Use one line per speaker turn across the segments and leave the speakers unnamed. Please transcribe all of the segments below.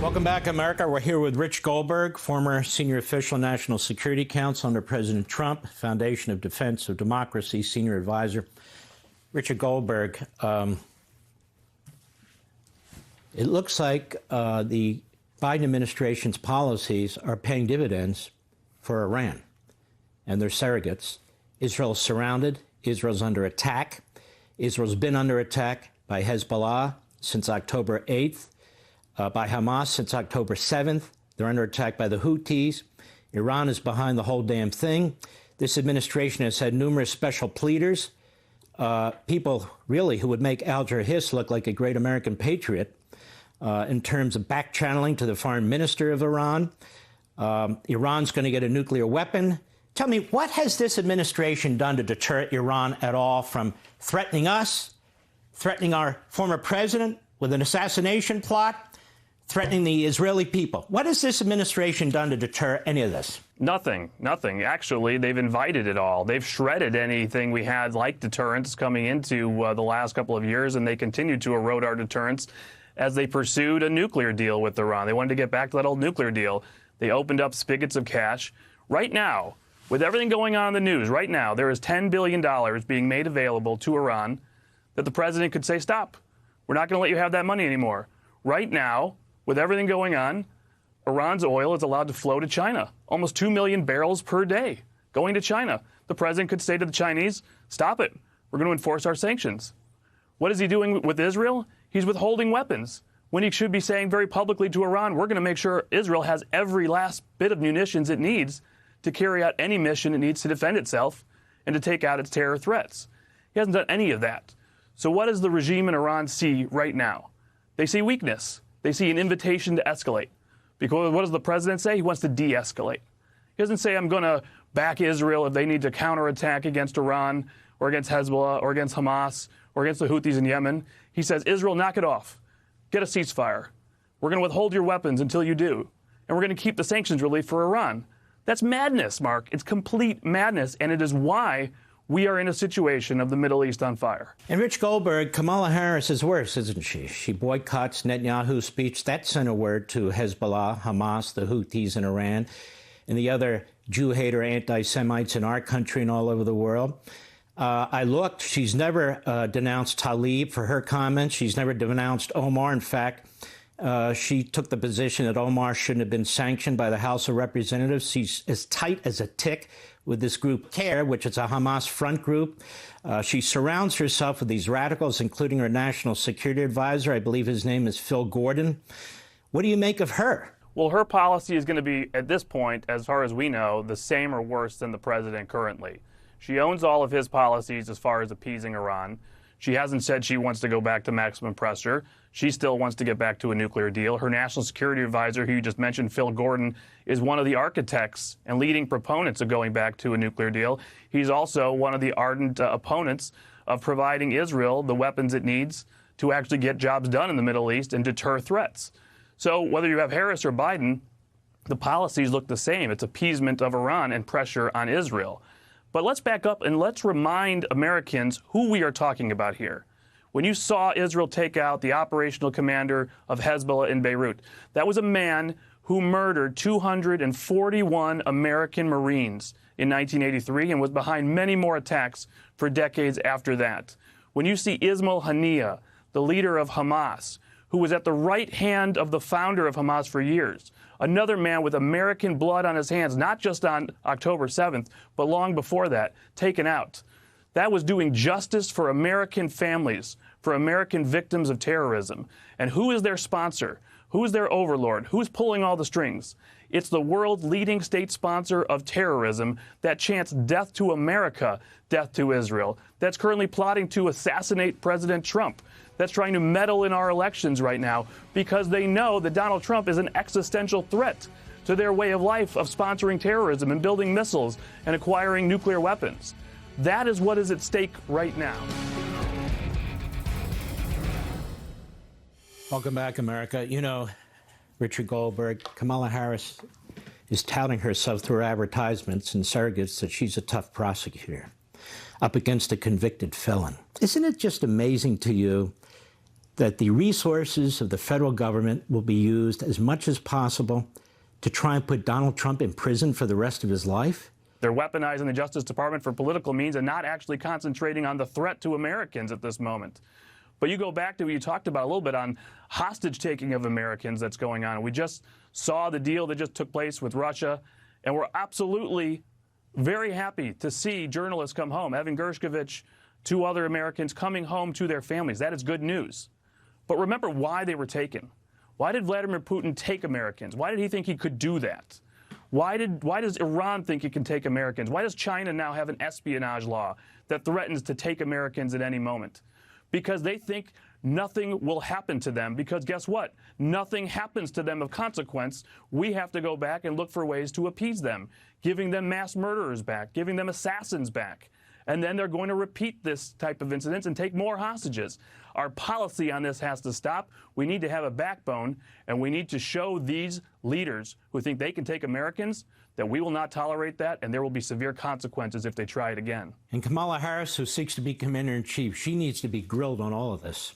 Welcome back, America. We're here with Rich Goldberg, former senior official, National Security Council under President Trump, Foundation of Defense of Democracy, senior advisor. Richard Goldberg, it looks like the Biden administration's policies are paying dividends for Iran and their surrogates. Israel's surrounded. Israel's under attack. Israel's been under attack by Hezbollah since October 8th. By Hamas since October 7th. They're under attack by the Houthis. Iran is behind the whole damn thing. This administration has had numerous special pleaders, people really who would make Al-Jar Hiss look like a great American patriot in terms of back-channeling to the foreign minister of Iran. Iran's going to get a nuclear weapon. Tell me, what has this administration done to deter Iran at all from threatening us, threatening our former president with an assassination plot, threatening the Israeli people? What has this administration done to deter any of this?
Nothing. Actually, they've invited it all. They've shredded anything we had like deterrence coming into the last couple of years, and they continue to erode our deterrence as they pursued a nuclear deal with Iran. They wanted to get back to that old nuclear deal. They opened up spigots of cash. Right now, with everything going on in the news, right now, there is $10 billion being made available to Iran that the president could say, stop. We're not going to let you have that money anymore. Right now, with everything going on, Iran's oil is allowed to flow to China. Almost 2 million barrels per day going to China. The president could say to the Chinese, stop it. We're going to enforce our sanctions. What is he doing with Israel? He's withholding weapons when he should be saying very publicly to Iran, we're going to make sure Israel has every last bit of munitions it needs to carry out any mission it needs to defend itself and to take out its terror threats. He hasn't done any of that. So what does the regime in Iran see right now? They see weakness. They see an invitation to escalate. Because what does the president say? He wants to de-escalate. He doesn't say, I'm going to back Israel if they need to counterattack against Iran or against Hezbollah or against Hamas or against the Houthis in Yemen. He says, Israel, knock it off. Get a ceasefire. We're going to withhold your weapons until you do. And we're going to keep the sanctions relief for Iran. That's madness, Mark. It's complete madness. And it is why we are in a situation of the Middle East on fire.
And Rich Goldberg, Kamala Harris is worse, isn't she? She boycotts Netanyahu's speech. That sent a word to Hezbollah, Hamas, the Houthis in Iran, and the other Jew-hater anti-Semites in our country and all over the world. I looked. She's never denounced Tlaib for her comments. She's never denounced Omar. In fact, she took the position that Omar shouldn't have been sanctioned by the House of Representatives. She's as tight as a tick with this group CARE, which is a Hamas front group. She surrounds herself with these radicals, including her national security advisor. I believe his name is Phil Gordon. What do you make of her?
Well, her policy is going to be, at this point, as far as we know, the same or worse than the president currently. She owns all of his policies as far as appeasing Iran. She hasn't said she wants to go back to maximum pressure. She still wants to get back to a nuclear deal. Her national security advisor, who you just mentioned, Phil Gordon, is one of the architects and leading proponents of going back to a nuclear deal. He's also one of the ardent opponents of providing Israel the weapons it needs to actually get jobs done in the Middle East and deter threats. So whether you have Harris or Biden, the policies look the same. It's appeasement of Iran and pressure on Israel. But let's back up and let's remind Americans who we are talking about here. When you saw Israel take out the operational commander of Hezbollah in Beirut, that was a man who murdered 241 American Marines in 1983 and was behind many more attacks for decades after that. When you see Ismail Haniyeh, the leader of Hamas, who was at the right hand of the founder of Hamas for years, another man with American blood on his hands, not just on October 7th, but long before that, taken out. That was doing justice for American families, for American victims of terrorism. And who is their sponsor? Who is their overlord? Who's pulling all the strings? It's the world's leading state sponsor of terrorism that chants death to America, death to Israel, that's currently plotting to assassinate President Trump, that's trying to meddle in our elections right now because they know that Donald Trump is an existential threat to their way of life of sponsoring terrorism and building missiles and acquiring nuclear weapons. That is what is at stake right now.
Welcome back, America. You know, Richard Goldberg, Kamala Harris is touting herself through her advertisements and surrogates that she's a tough prosecutor up against a convicted felon. Isn't it just amazing to you that the resources of the federal government will be used as much as possible to try and put Donald Trump in prison for the rest of his life?
They're weaponizing the Justice Department for political means and not actually concentrating on the threat to Americans at this moment. But you go back to what you talked about a little bit on hostage taking of Americans that's going on. We just saw the deal that just took place with Russia, and we're absolutely very happy to see journalists come home. Evan Gershkovich, 2 other Americans coming home to their families. That is good news. But remember why they were taken. Why did Vladimir Putin take Americans? Why did he think he could do that? Why does Iran think it can take Americans? Why does China now have an espionage law that threatens to take Americans at any moment? Because they think nothing will happen to them, because guess what? Nothing happens to them of consequence. We have to go back and look for ways to appease them, giving them mass murderers back, giving them assassins back. And then they're going to repeat this type of incidents and take more hostages. Our policy on this has to stop. We need to have a backbone, and we need to show these leaders who think they can take Americans that we will not tolerate that, and there will be severe consequences if they try it again.
And Kamala Harris, who seeks to be commander-in-chief, she needs to be grilled on all of this.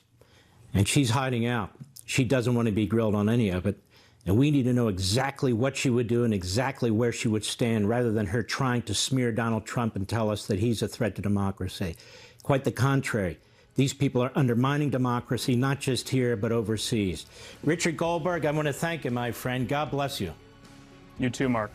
And she's hiding out. She doesn't want to be grilled on any of it. And we need to know exactly what she would do and exactly where she would stand, rather than her trying to smear Donald Trump and tell us that he's a threat to democracy. Quite the contrary. These people are undermining democracy, not just here, but overseas. Richard Goldberg, I want to thank you, my friend. God bless you.
You too, Mark.